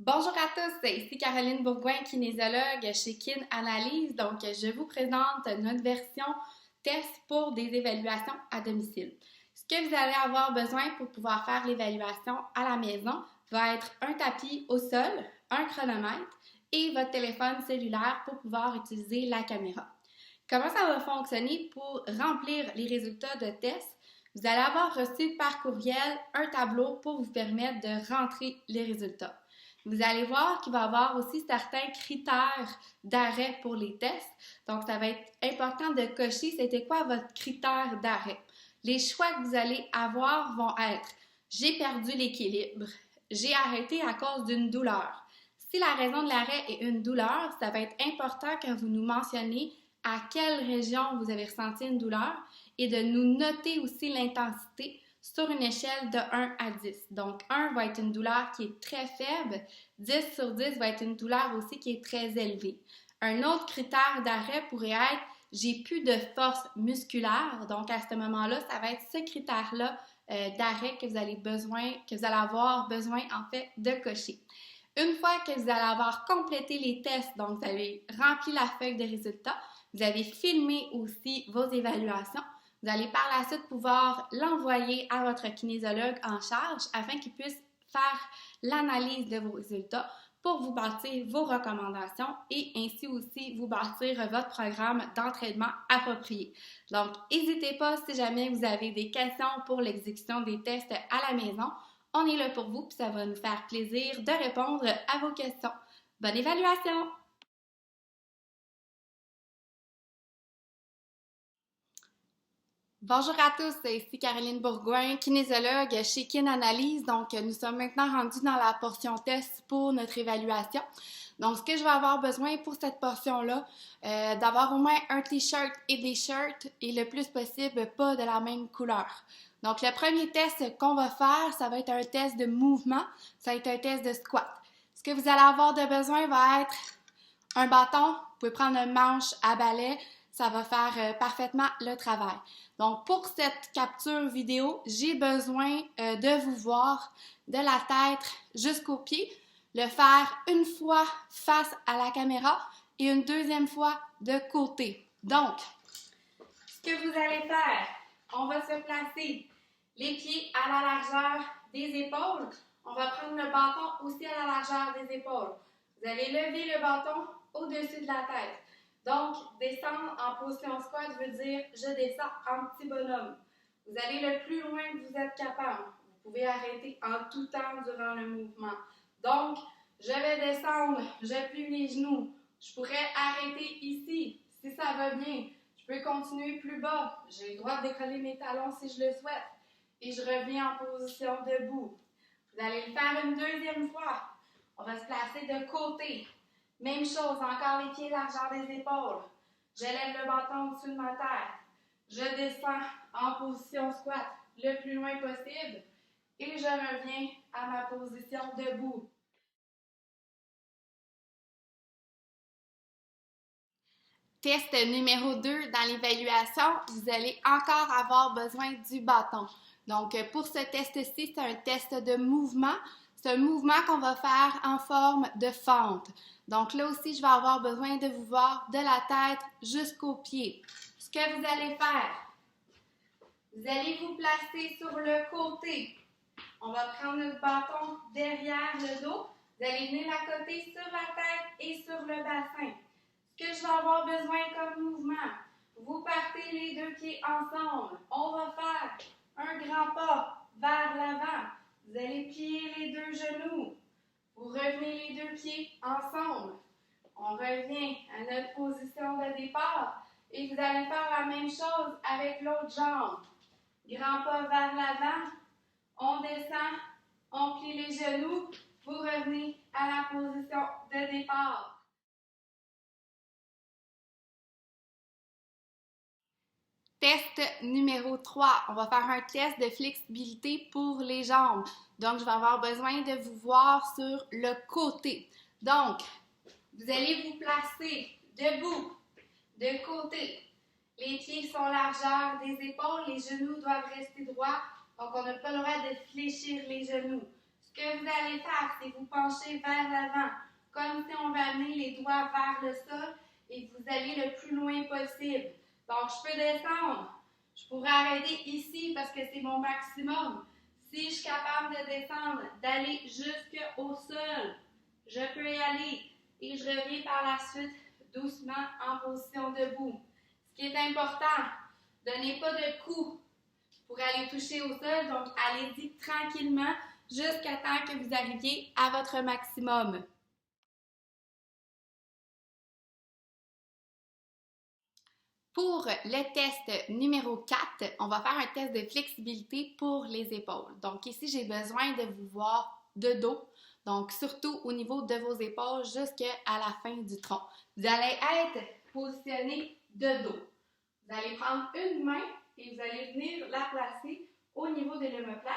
Bonjour à tous, ici Caroline Bourgoin, kinésiologue chez Kin Analyse. Donc, je vous présente notre version test pour des évaluations à domicile. Ce que vous allez avoir besoin pour pouvoir faire l'évaluation à la maison va être un tapis au sol, un chronomètre et votre téléphone cellulaire pour pouvoir utiliser la caméra. Comment ça va fonctionner pour remplir les résultats de test? Vous allez avoir reçu par courriel un tableau pour vous permettre de rentrer les résultats. Vous allez voir qu'il va y avoir aussi certains critères d'arrêt pour les tests. Donc, ça va être important de cocher c'était quoi votre critère d'arrêt. Les choix que vous allez avoir vont être « J'ai perdu l'équilibre »,« J'ai arrêté à cause d'une douleur ». Si la raison de l'arrêt est une douleur, ça va être important que vous nous mentionniez à quelle région vous avez ressenti une douleur et de nous noter aussi l'intensité sur une échelle de 1 à 10. Donc, 1 va être une douleur qui est très faible, 10 sur 10 va être une douleur aussi qui est très élevée. Un autre critère d'arrêt pourrait être « j'ai plus de force musculaire ». Donc, à ce moment-là, ça va être ce critère-là d'arrêt que vous allez avoir besoin en fait de cocher. Une fois que vous allez avoir complété les tests, donc vous avez rempli la feuille de résultats, vous avez filmé aussi vos évaluations, vous allez par la suite pouvoir l'envoyer à votre kinésiologue en charge afin qu'il puisse faire l'analyse de vos résultats pour vous bâtir vos recommandations et ainsi aussi vous bâtir votre programme d'entraînement approprié. Donc, n'hésitez pas si jamais vous avez des questions pour l'exécution des tests à la maison. On est là pour vous, puis ça va nous faire plaisir de répondre à vos questions. Bonne évaluation! Bonjour à tous, ici Caroline Bourgoin, kinésiologue chez Kin Analyse. Donc, nous sommes maintenant rendus dans la portion test pour notre évaluation. Donc, ce que je vais avoir besoin pour cette portion-là, d'avoir au moins un t-shirt et des shirts et le plus possible pas de la même couleur. Donc, le premier test qu'on va faire, ça va être un test de mouvement, ça va être un test de squat. Ce que vous allez avoir de besoin va être un bâton, vous pouvez prendre un manche à balai, ça va faire parfaitement le travail. Donc, pour cette capture vidéo, j'ai besoin de vous voir de la tête jusqu'aux pieds, le faire une fois face à la caméra et une deuxième fois de côté. Donc, ce que vous allez faire, on va se placer les pieds à la largeur des épaules. On va prendre le bâton aussi à la largeur des épaules. Vous allez lever le bâton au-dessus de la tête. Donc, descendre en position squat veut dire je descends en petit bonhomme. Vous allez le plus loin que vous êtes capable. Vous pouvez arrêter en tout temps durant le mouvement. Donc, je vais descendre, je plie les genoux. Je pourrais arrêter ici si ça va bien. Je peux continuer plus bas. J'ai le droit de décoller mes talons si je le souhaite. Et je reviens en position debout. Vous allez le faire une deuxième fois. On va se placer de côté. Même chose, encore les pieds largeur des épaules. Je lève le bâton au-dessus de ma tête. Je descends en position squat le plus loin possible et je reviens à ma position debout. Test numéro 2, dans l'évaluation, vous allez encore avoir besoin du bâton. Donc, pour ce test-ci, c'est un test de mouvement. C'est un mouvement qu'on va faire en forme de fente. Donc, là aussi, je vais avoir besoin de vous voir de la tête jusqu'aux pieds. Ce que vous allez faire, vous allez vous placer sur le côté. On va prendre notre bâton derrière le dos. Vous allez venir à côté sur la tête et sur le bassin. Ce que je vais avoir besoin comme mouvement, vous partez les deux pieds ensemble. On va faire un grand pas vers l'avant. Vous allez plier les deux genoux. Vous revenez les deux pieds ensemble. On revient à notre position de départ et vous allez faire la même chose avec l'autre jambe. Grand pas vers l'avant. On descend, on plie les genoux. Vous revenez à la position de départ. Test numéro 3, on va faire un test de flexibilité pour les jambes. Donc, je vais avoir besoin de vous voir sur le côté. Donc, vous allez vous placer debout, de côté. Les pieds sont largeur des épaules, les genoux doivent rester droits. Donc, on n'a pas le droit de fléchir les genoux. Ce Ce que vous allez faire, c'est vous pencher vers l'avant, comme si on veut amener les doigts vers le sol et vous allez le plus loin possible. Donc, je peux descendre. Je pourrais arrêter ici parce que c'est mon maximum. Si je suis capable de descendre, d'aller jusqu'au sol, je peux y aller et je reviens par la suite doucement en position debout. Ce qui est important, donnez pas de coups pour aller toucher au sol, donc allez-y tranquillement jusqu'à temps que vous arriviez à votre maximum. Pour le test numéro 4, on va faire un test de flexibilité pour les épaules. Donc ici, j'ai besoin de vous voir de dos, donc surtout au niveau de vos épaules jusqu'à la fin du tronc. Vous allez être positionné de dos. Vous allez prendre une main et vous allez venir la placer au niveau de l'omoplate.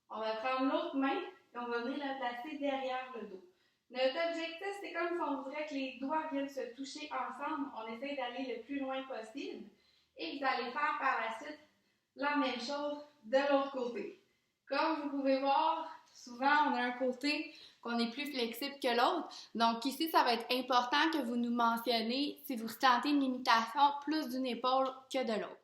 On va prendre l'autre main et on va venir la placer derrière le dos. Notre objectif, c'est comme si on voudrait que les doigts viennent se toucher ensemble. On essaie d'aller le plus loin possible. Et vous allez faire par la suite la même chose de l'autre côté. Comme vous pouvez voir, souvent on a un côté qu'on est plus flexible que l'autre. Donc ici, ça va être important que vous nous mentionnez si vous sentez une limitation plus d'une épaule que de l'autre.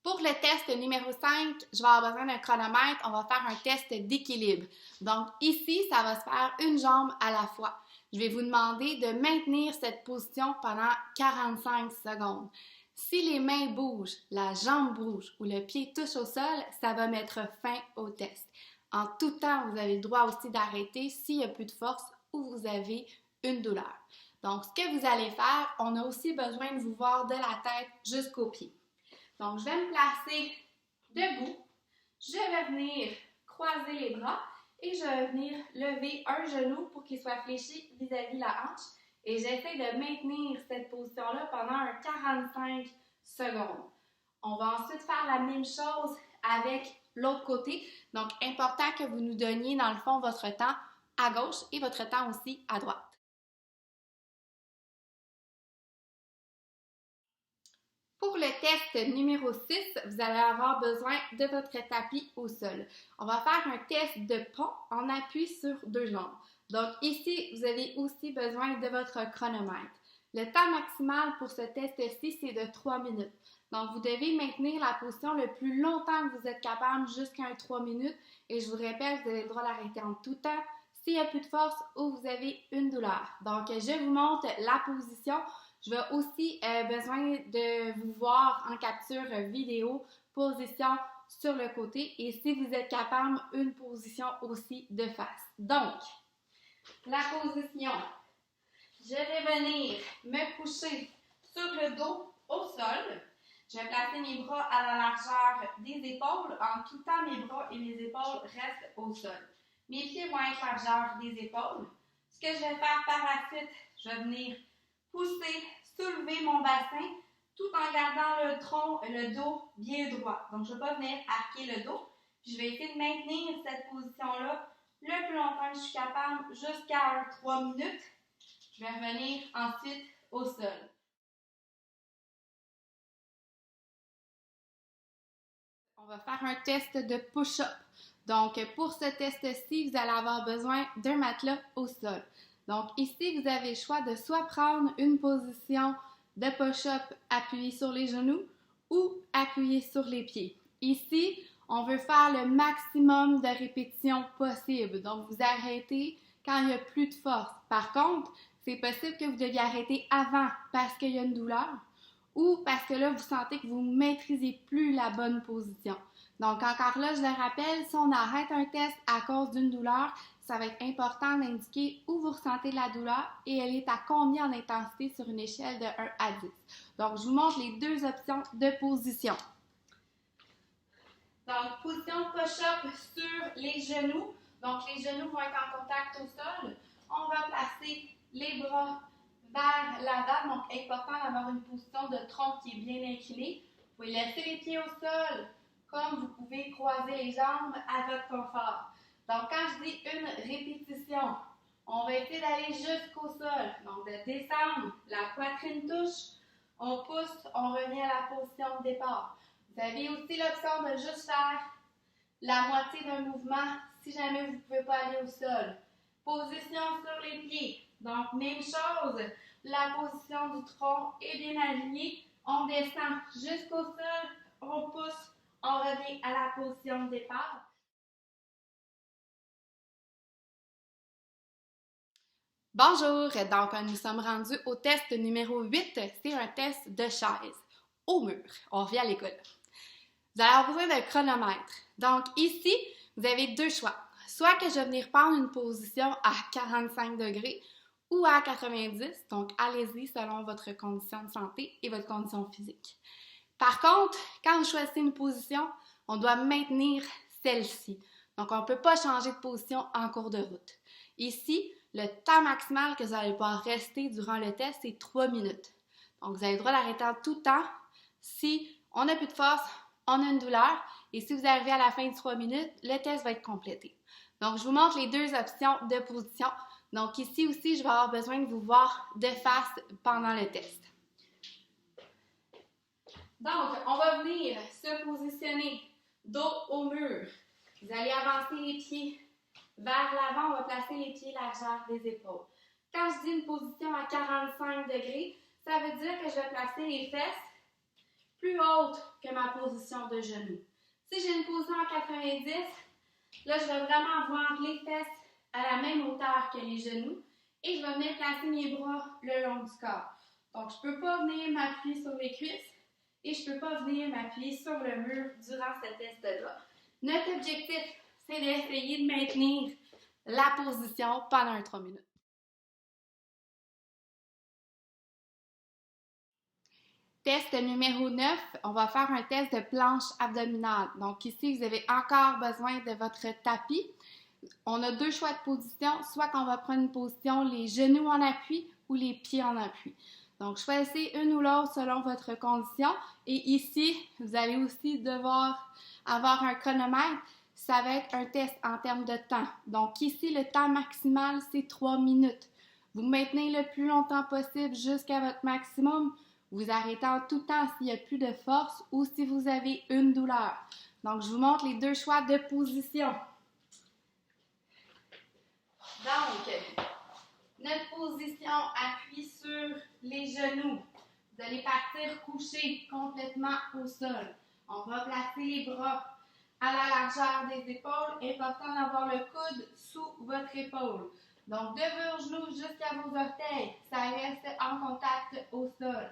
Pour le test numéro 5, je vais avoir besoin d'un chronomètre. On va faire un test d'équilibre. Donc ici, ça va se faire une jambe à la fois. Je vais vous demander de maintenir cette position pendant 45 secondes. Si les mains bougent, la jambe bouge ou le pied touche au sol, ça va mettre fin au test. En tout temps, vous avez le droit aussi d'arrêter s'il n'y a plus de force ou vous avez une douleur. Donc, ce que vous allez faire, on a aussi besoin de vous voir de la tête jusqu'aux pieds. Donc, je vais me placer debout. Je vais venir croiser les bras et je vais venir lever un genou pour qu'il soit fléchi vis-à-vis la hanche. Et j'essaie de maintenir cette position-là pendant un 45 secondes. On va ensuite faire la même chose avec l'autre côté. Donc, important que vous nous donniez, dans le fond, votre temps à gauche et votre temps aussi à droite. Pour le test numéro 6, vous allez avoir besoin de votre tapis au sol. On va faire un test de pont en appui sur deux jambes. Donc ici, vous avez aussi besoin de votre chronomètre. Le temps maximal pour ce test-ci, c'est de 3 minutes. Donc vous devez maintenir la position le plus longtemps que vous êtes capable jusqu'à 3 minutes. Et je vous répète, vous avez le droit d'arrêter en tout temps s'il n'y a plus de force ou vous avez une douleur. Donc je vous montre la position. Je vais aussi besoin de vous voir en capture vidéo, position sur le côté et si vous êtes capable, une position aussi de face. Donc, la position, je vais venir me coucher sur le dos au sol. Je vais placer mes bras à la largeur des épaules. En tout temps, mes bras et mes épaules restent au sol. Mes pieds vont être à la largeur des épaules. Ce que je vais faire par la suite, je vais venir pousser, soulever mon bassin tout en gardant le tronc, le dos bien droit. Donc, je ne vais pas venir arquer le dos. Puis, je vais essayer de maintenir cette position-là le plus longtemps que je suis capable, jusqu'à 3 minutes. Je vais revenir ensuite au sol. On va faire un test de push-up. Donc, pour ce test-ci, vous allez avoir besoin d'un matelas au sol. Donc, ici, vous avez le choix de soit prendre une position de push-up appuyé sur les genoux ou appuyé sur les pieds. Ici, on veut faire le maximum de répétitions possible. Donc, vous arrêtez quand il n'y a plus de force. Par contre, c'est possible que vous deviez arrêter avant parce qu'il y a une douleur ou parce que là, vous sentez que vous ne maîtrisez plus la bonne position. Donc, encore là, je le rappelle, si on arrête un test à cause d'une douleur, ça va être important d'indiquer où vous ressentez la douleur et elle est à combien en intensité sur une échelle de 1 à 10. Donc, je vous montre les deux options de position. Donc, position push-up sur les genoux. Donc, les genoux vont être en contact au sol. On va placer les bras vers l'avant. Donc, important d'avoir une position de tronc qui est bien inclinée. Vous pouvez laisser les pieds au sol, comme vous pouvez croiser les jambes à votre confort. Donc, quand je dis une répétition, on va essayer d'aller jusqu'au sol. Donc, de descendre, la poitrine touche, on pousse, on revient à la position de départ. Vous avez aussi l'option de juste faire la moitié d'un mouvement si jamais vous ne pouvez pas aller au sol. Position sur les pieds. Donc, même chose, la position du tronc est bien alignée. On descend jusqu'au sol, on pousse, on revient à la position de départ. Bonjour, donc nous sommes rendus au test numéro 8, c'est un test de chaise au mur. On revient à l'école. Vous allez avoir besoin d'un chronomètre. Donc ici, vous avez deux choix. Soit que je vais venir prendre une position à 45 degrés ou à 90, donc allez-y selon votre condition de santé et votre condition physique. Par contre, quand vous choisissez une position, on doit maintenir celle-ci. Donc on ne peut pas changer de position en cours de route. Ici, le temps maximal que vous allez pouvoir rester durant le test, c'est 3 minutes. Donc vous avez le droit d'arrêter en tout temps. Si on n'a plus de force, on a une douleur. Et si vous arrivez à la fin de 3 minutes, le test va être complété. Donc, je vous montre les deux options de position. Donc, ici aussi, je vais avoir besoin de vous voir de face pendant le test. Donc, on va venir se positionner dos au mur. Vous allez avancer les pieds vers l'avant. On va placer les pieds largeur des épaules. Quand je dis une position à 45 degrés, ça veut dire que je vais placer les fesses plus haute que ma position de genou. Si j'ai une position à 90, là, je vais vraiment avoir les fesses à la même hauteur que les genoux et je vais venir placer mes bras le long du corps. Donc, je ne peux pas venir m'appuyer sur les cuisses et je ne peux pas venir m'appuyer sur le mur durant ce test-là. Notre objectif, c'est d'essayer de maintenir la position pendant 3 minutes. Test numéro 9, on va faire un test de planche abdominale. Donc ici, vous avez encore besoin de votre tapis. On a deux choix de position, soit qu'on va prendre une position les genoux en appui ou les pieds en appui. Donc choisissez une ou l'autre selon votre condition. Et ici, vous allez aussi devoir avoir un chronomètre. Ça va être un test en termes de temps. Donc ici, le temps maximal, c'est 3 minutes. Vous maintenez le plus longtemps possible jusqu'à votre maximum. Vous arrêtez en tout temps s'il n'y a plus de force ou si vous avez une douleur. Donc, je vous montre les deux choix de position. Donc, notre position appuie sur les genoux. Vous allez partir couché complètement au sol. On va placer les bras à la largeur des épaules. Important d'avoir le coude sous votre épaule. Donc, de vos genoux jusqu'à vos orteils, ça reste en contact au sol.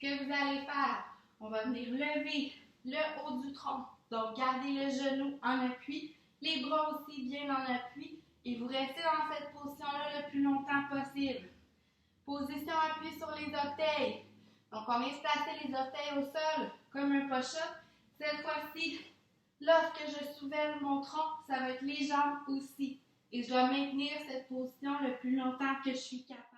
Ce que vous allez faire, on va venir lever le haut du tronc. Donc, gardez le genou en appui, les bras aussi bien en appui et vous restez dans cette position-là le plus longtemps possible. Position appui sur les orteils. Donc, on vient se placer les orteils au sol comme un push-up. Cette fois-ci, lorsque je soulève mon tronc, ça va être les jambes aussi. Et je dois maintenir cette position le plus longtemps que je suis capable.